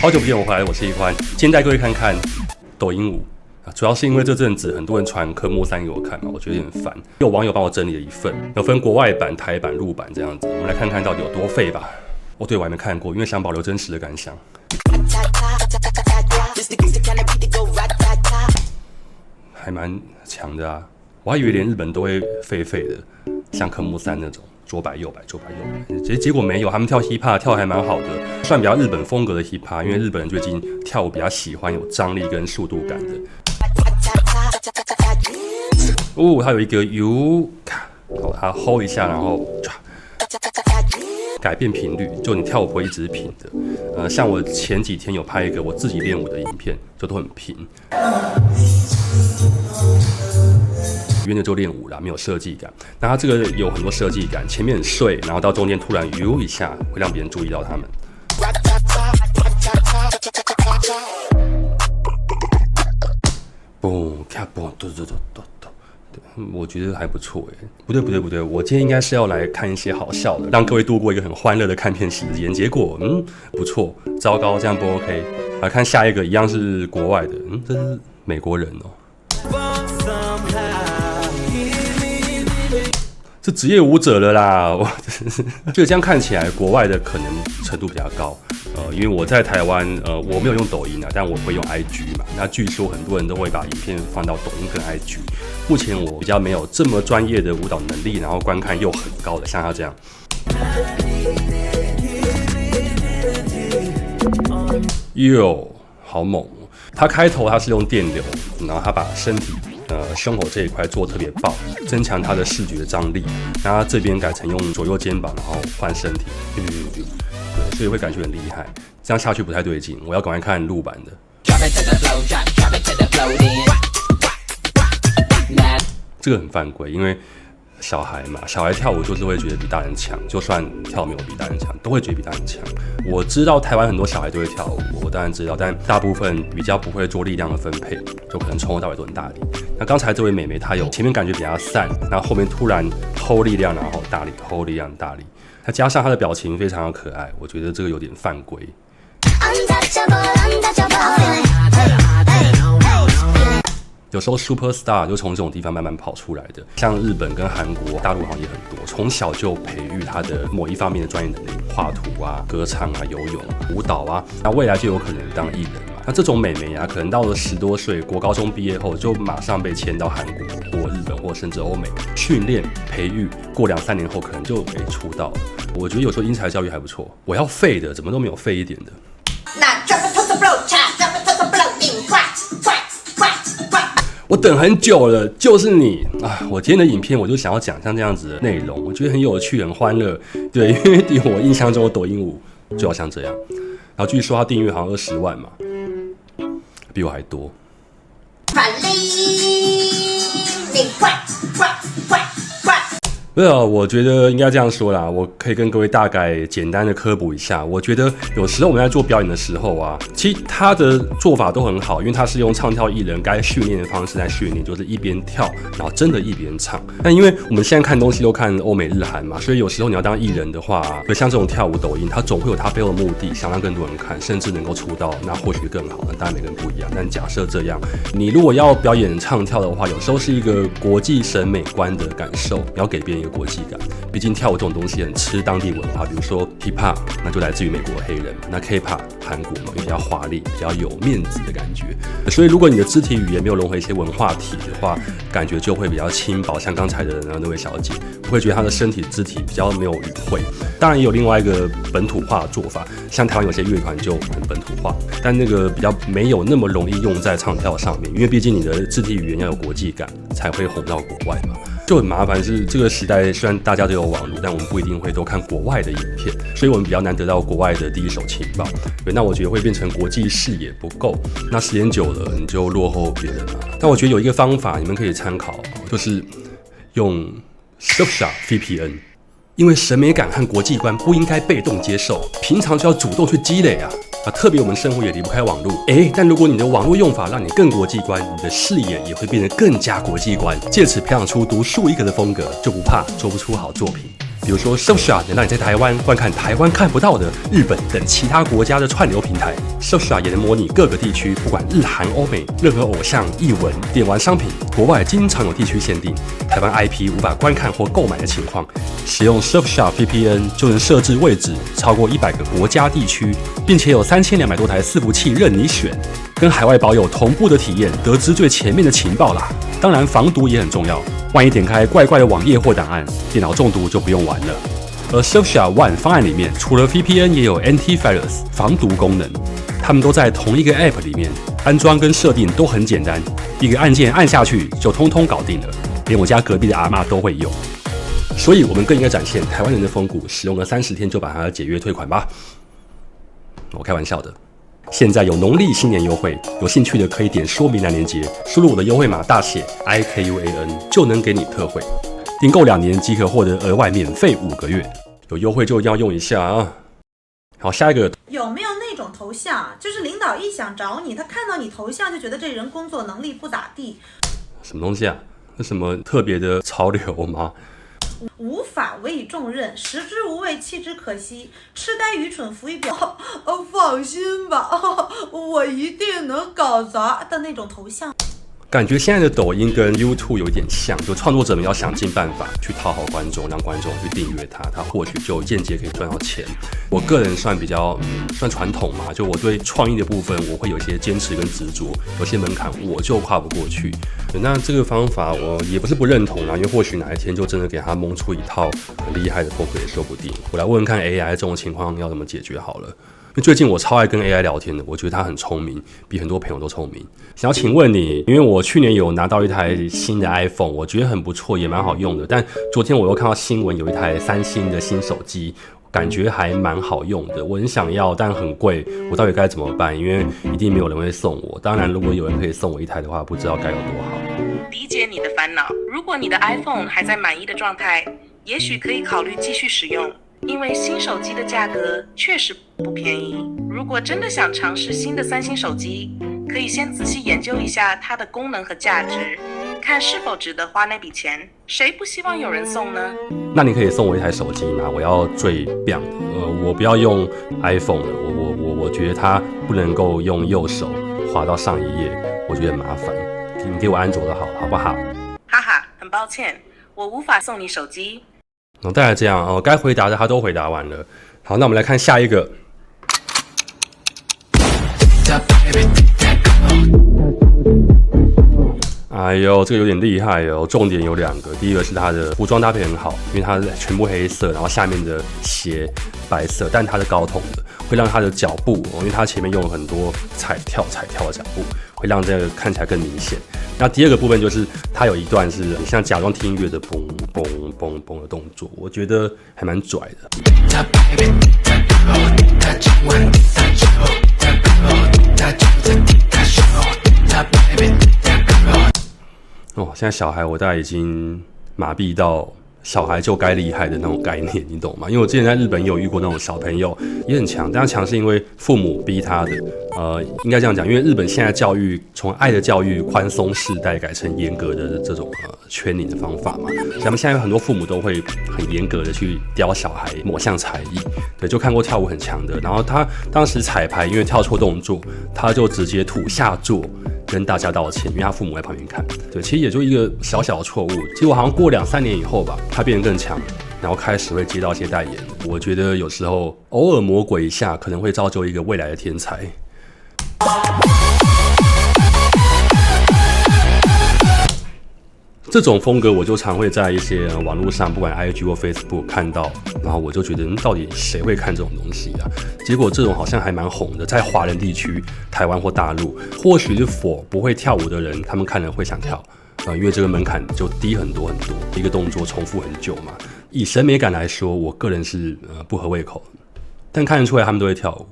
好久不见，我回来，我是一宽。今天带各位看看抖音舞啊，主要是因为这阵子很多人传科目3给我看嘛，我觉得有点烦。有网友帮我整理了一份，有分国外版、台版、陆版这样子，我们来看看到底有多废吧。我还没看过，因为想保留真实的感想。还蛮强的啊，我还以为连日本都会废的，像科目3那种。左摆右摆，左摆右摆，结果没有，他们跳 hip hop 跳得还蛮好的，算比较日本风格的 hip hop， 因为日本人最近跳舞比较喜欢有张力跟速度感的。哦，它有一个 U 卡，它 hold 一下，然后改变频率，就你跳舞不会一直平的。像我前几天有拍一个我自己练舞的影片，就都很平。因为就练舞啦，没有设计感。那它这个有很多设计感，前面很碎，然后到中间突然一下，会让别人注意到他们。嘣，咔嘣，嘟，我觉得还不错哎。不对，我今天应该是要来看一些好笑的，让各位度过一个很欢乐的看片时间。结果不错，糟糕，这样不 OK。来看下一个，一样是国外的，这是美国人哦。是职业舞者了啦，我觉得这样看起来国外的可能程度比较高。因为我在台湾，我没有用抖音啊，但我会用 IG 嘛。那据说很多人都会把影片放到抖音跟 IG。目前我比较没有这么专业的舞蹈能力，然后观看又很高的，像他这样。哟，好猛！他开头他是用电流，然后他把身体。胸口这一块做特别爆，增强它的视觉张力。然后这边改成用左右肩膀，然后换身体，对，所以会感觉很厉害。这样下去不太对劲，我要赶快看陆版的。这个很犯规，因为小孩嘛，小孩跳舞就是会觉得比大人强，就算跳没有比大人强，都会觉得比大人强。我知道台湾很多小孩都会跳舞，我当然知道，但大部分比较不会做力量的分配，就可能从头到尾都很大力。那刚才这位妹妹她有前面感觉比较散，然后后面突然 hold 力量，然后大力 hold 力量大力，她加上她的表情非常的可爱，我觉得这个有点犯规。有时候 super star 就从这种地方慢慢跑出来的，像日本跟韩国、大陆好像也很多，从小就培育他的某一方面的专业能力，画图啊、歌唱啊、游泳、舞蹈啊，那未来就有可能当艺人嘛。那这种美眉啊，可能到了10多岁，国高中毕业后，就马上被签到韩国或日本或甚至欧美训练培育，过2-3年后可能就可以出道了。我觉得有时候因材教育还不错。我要废的，怎么都没有废一点的。我等很久了，就是你啊！我今天的影片我就想要讲像这样子的内容，我觉得很有趣、很欢乐。对，因为我印象中的抖音舞就要像这样。然后据说他订阅好像20万嘛，比我还多。没有，我觉得应该这样说啦。我可以跟各位大概简单的科普一下。我觉得有时候我们在做表演的时候啊，其实他的做法都很好，因为他是用唱跳艺人该训练的方式在训练，就是一边跳，然后真的一边唱。但因为我们现在看东西都看欧美日韩嘛，所以有时候你要当艺人的话，像这种跳舞抖音，它总会有它背后的目的，想让更多人看，甚至能够出道，那或许更好。当然每个人不一样，但假设这样，你如果要表演唱跳的话，有时候是一个国际审美观的感受，你要给别人一个国际感，毕竟跳舞这种东西很吃当地文化，比如说 hip hop 那就来自于美国黑人嘛，那 K-pop 韩国嘛，因为比较华丽，比较有面子的感觉。所以如果你的肢体语言没有融合一些文化体的话，感觉就会比较轻薄，像刚才的那位小姐，会觉得她的身体肢体比较没有语汇。当然也有另外一个本土化的做法，像台湾有些乐团就很本土化，但那个比较没有那么容易用在唱跳上面，因为毕竟你的肢体语言要有国际感，才会红到国外嘛。就很麻烦是这个时代，虽然大家都有网络，但我们不一定会都看国外的影片，所以我们比较难得到国外的第一手情报。对，那我觉得会变成国际视野不够，那时间久了你就落后别人了。但我觉得有一个方法你们可以参考，就是用 Surfshark VPN， 因为审美感和国际观不应该被动接受，平常就要主动去积累啊。特别我们生活也离不开网络，但如果你的网络用法让你更国际观，你的视野也会变得更加国际观，借此培养出独树一格的风格，就不怕做不出好作品。比如说 Surfshark 能让你在台湾观看台湾看不到的日本等其他国家的串流平台 ，Surfshark 也能模拟各个地区，不管日韩欧美，任何偶像、艺文、电玩商品，国外经常有地区限定，台湾 IP 无法观看或购买的情况，使用 Surfshark VPN 就能设置位置超过100个国家地区，并且有3200多台伺服器任你选，跟海外保有同步的体验，得知最前面的情报啦。当然，防毒也很重要。万一点开怪怪的网页或档案，电脑中毒就不用玩了。而 Surfshark One 方案里面，除了 VPN 也有 Antivirus 防毒功能，它们都在同一个 App 里面，安装跟设定都很简单，一个按键按下去就通通搞定了，连我家隔壁的阿嬷都会用。所以我们更应该展现台湾人的风骨，使用了30天就把它解约退款吧。我开玩笑的。现在有农历新年优惠，有兴趣的可以点说明栏连结，输入我的优惠码大写 IKUAN 就能给你特惠。订购2年即可获得额外免费5个月，有优惠就一定要用一下啊！好，下一个有没有那种头像，就是领导一想找你，他看到你头像就觉得这人工作能力不咋地？什么东西啊？是什么特别的潮流吗？无法委以重任，食之无味，弃之可惜，痴呆愚蠢，浮于表。放心吧，我一定能搞砸的那种头像。感觉现在的抖音跟 YouTube 有点像，就创作者们要想尽办法去讨好观众，让观众去订阅他，他或许就间接可以赚到钱。我个人算比较算传统嘛，就我对创意的部分，我会有一些坚持跟执着，有些门槛我就跨不过去。那这个方法我也不是不认同啦，因为或许哪一天就真的给他蒙出一套很厉害的风格也说不定。我来问问看 AI 这种情况要怎么解决好了。因为最近我超爱跟 AI 聊天的，我觉得他很聪明，比很多朋友都聪明。想要请问你，因为我去年有拿到一台新的 iPhone， 我觉得很不错，也蛮好用的。但昨天我又看到新闻，有一台3星的新手机，感觉还蛮好用的。我很想要，但很贵，我到底该怎么办？因为一定没有人会送我。当然，如果有人可以送我一台的话，不知道该有多好。理解你的烦恼。如果你的 iPhone 还在满意的状态，也许可以考虑继续使用。因为新手机的价格确实不便宜，如果真的想尝试新的3星手机，可以先仔细研究一下它的功能和价值，看是否值得花那笔钱。谁不希望有人送呢？那你可以送我一台手机吗？我要最棒的，我不要用 iPhone 的，我觉得它不能够用右手滑到上一页，我觉得很麻烦。你给我安卓的好不好？哈哈，很抱歉，我无法送你手机。大概这样哦，该回答的他都回答完了。好，那我们来看下一个。哎呦，这个有点厉害哦，重点有2个。第一个是它的服装搭配很好，因为它全部黑色，然后下面的鞋白色，但它是高筒的，会让它的脚步因为它前面用了很多踩跳的脚步，会让这个看起来更明显。那第2个部分就是它有一段是像假装听音乐的嘣嘣嘣嘣的动作，我觉得还蛮拽的。现在小孩我大概已经麻痹到小孩就该厉害的那种概念，你懂吗？因为我之前在日本也有遇过那种小朋友也很强，但他强是因为父母逼他的。应该这样讲，因为日本现在教育从爱的教育宽松世代改成严格的这种圈领的方法嘛，咱们现在有很多父母都会很严格的去雕小孩某项才艺。对，就看过跳舞很强的，然后他当时彩排因为跳错动作，他就直接土下座跟大家道歉，因为他父母在旁边看。对，其实也就一个小小的错误，结果好像过2-3年以后吧，他变得更强，然后开始会接到一些代言。我觉得有时候偶尔魔鬼一下，可能会造就一个未来的天才。这种风格我就常会在一些网络上，不管 IG 或 Facebook 看到，然后我就觉得到底谁会看这种东西啊？结果这种好像还蛮红的，在华人地区，台湾或大陆，或许是不会跳舞的人，他们看了会想跳，因为这个门槛就低很多很多，一个动作重复很久嘛。以审美感来说，我个人是不合胃口，但看得出来他们都会跳舞。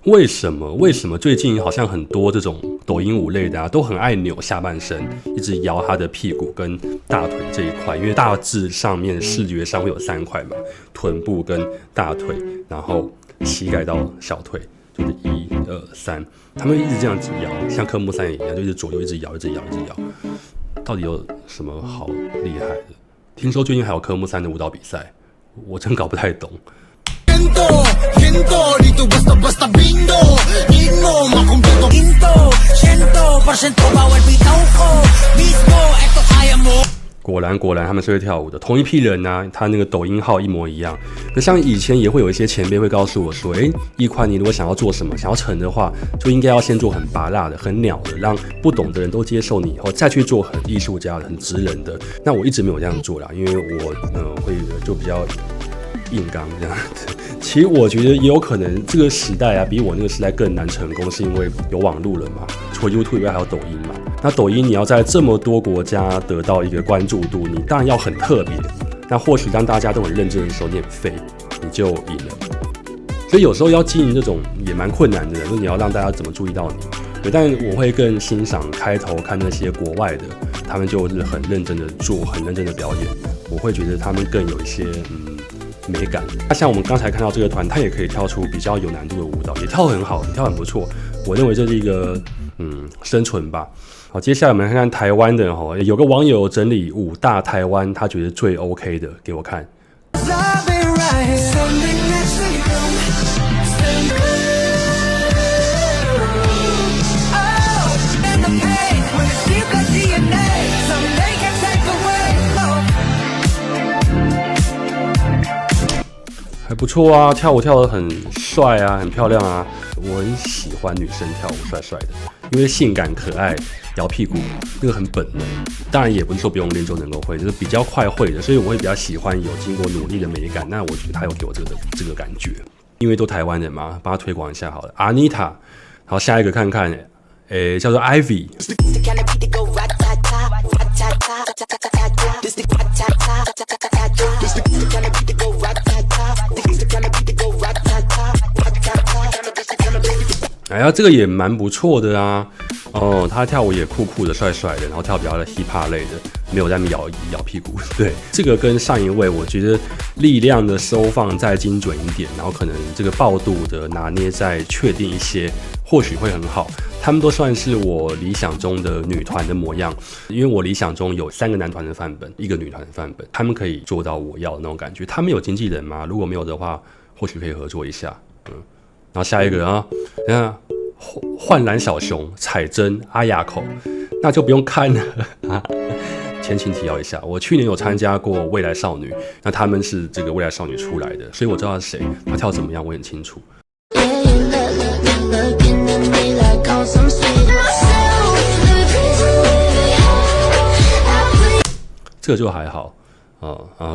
为什么最近好像很多这种抖音舞类的都很爱扭下半身，一直摇他的屁股跟大腿这一块，因为大致上面视觉上会有3块嘛，臀部跟大腿，然后膝盖到小腿，就是1、2、3，他们一直这样子摇，像科目3也一样，就一直左右一直摇。到底有什么好厉害的？听说最近还有科目3的舞蹈比赛，我真搞不太懂。果然他们是会跳舞的，同一批人啊，他那个抖音号一模一样。可像以前也会有一些前辈会告诉我说，易宽你如果想要做什么，想要成的话，就应该要先做很拔辣的、很鸟的，让不懂的人都接受你以后，再去做很艺术家的、很直人的。那我一直没有这样做啦，因为我会就比较硬刚这样子。其实我觉得也有可能这个时代啊，比我那个时代更难成功，是因为有网络了嘛，除了 YouTube 以外还有抖音嘛。那抖音你要在这么多国家得到一个关注度，你当然要很特别。那或许当大家都很认真的时候，你很废，你就赢了。所以有时候要经营这种也蛮困难的，就是你要让大家怎么注意到你。对，但我会更欣赏开头看那些国外的，他们就是很认真的做，很认真的表演。我会觉得他们更有一些美感。那像我们刚才看到这个团，他也可以跳出比较有难度的舞蹈，也跳得很好，也跳得很不错。我认为这是一个生存吧。好，接下来我们看看台湾的有个网友整理5大台湾他觉得最 OK 的给我看。还不错啊，跳舞跳得很帅啊，很漂亮啊。我很喜欢女生跳舞帅帅的，因为性感可爱，摇屁股那个很本能。当然也不是说不用练就能够会，就是比较快会的，所以我会比较喜欢有经过努力的美感。那我觉得他有给我这个感觉，因为都台湾人嘛，帮他推广一下好了。Anita， 好，下一个看看，叫做 Ivy。哎呀，这个也蛮不错的啊！哦，他跳舞也酷酷的、帅帅的，然后跳比较的 hip hop 类的，没有在那边摇屁股。对，这个跟上一位，我觉得力量的收放再精准一点，然后可能这个爆度的拿捏再确定一些，或许会很好。他们都算是我理想中的女团的模样，因为我理想中有3个男团的范本，1个女团的范本，他们可以做到我要的那种感觉。他们有经纪人吗？如果没有的话，或许可以合作一下。然后下一个啊，你看幻蓝小熊、彩珍、阿雅口，那就不用看了啊。前情提要一下，我去年有参加过未来少女，那他们是这个未来少女出来的，所以我知道是谁，他跳怎么样我很清楚。这个就还好。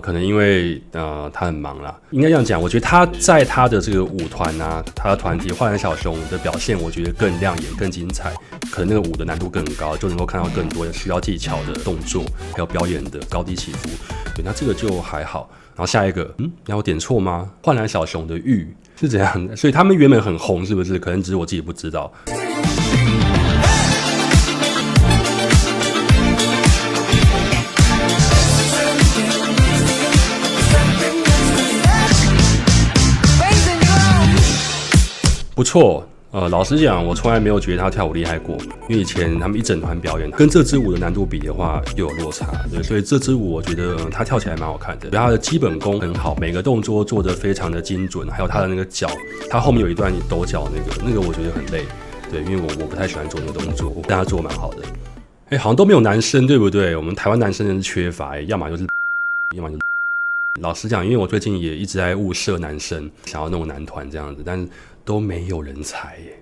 可能因为他很忙啦，应该这样讲。我觉得他在他的这个舞团啊，他的团体幻蓝小熊的表现，我觉得更亮眼、更精彩。可能那个舞的难度更高，就能够看到更多的需要技巧的动作，还有表演的高低起伏。对，那这个就还好。然后下一个，让我点错吗？幻蓝小熊的玉是怎样的？所以他们原本很红，是不是？可能只是我自己不知道。不错，老实讲，我从来没有觉得他跳舞厉害过，因为以前他们一整团表演，跟这支舞的难度比的话，又有落差，对，所以这支舞我觉得他跳起来蛮好看的，他的基本功很好，每个动作做得非常的精准，还有他的那个脚，他后面有一段抖脚那个我觉得很累，对，因为我不太喜欢做那个动作，但他做得蛮好的。好像都没有男生，对不对？我们台湾男生真是缺乏，要么就是，要么就是。老实讲，因为我最近也一直在物色男生，想要弄男团这样子，但是都没有人才耶。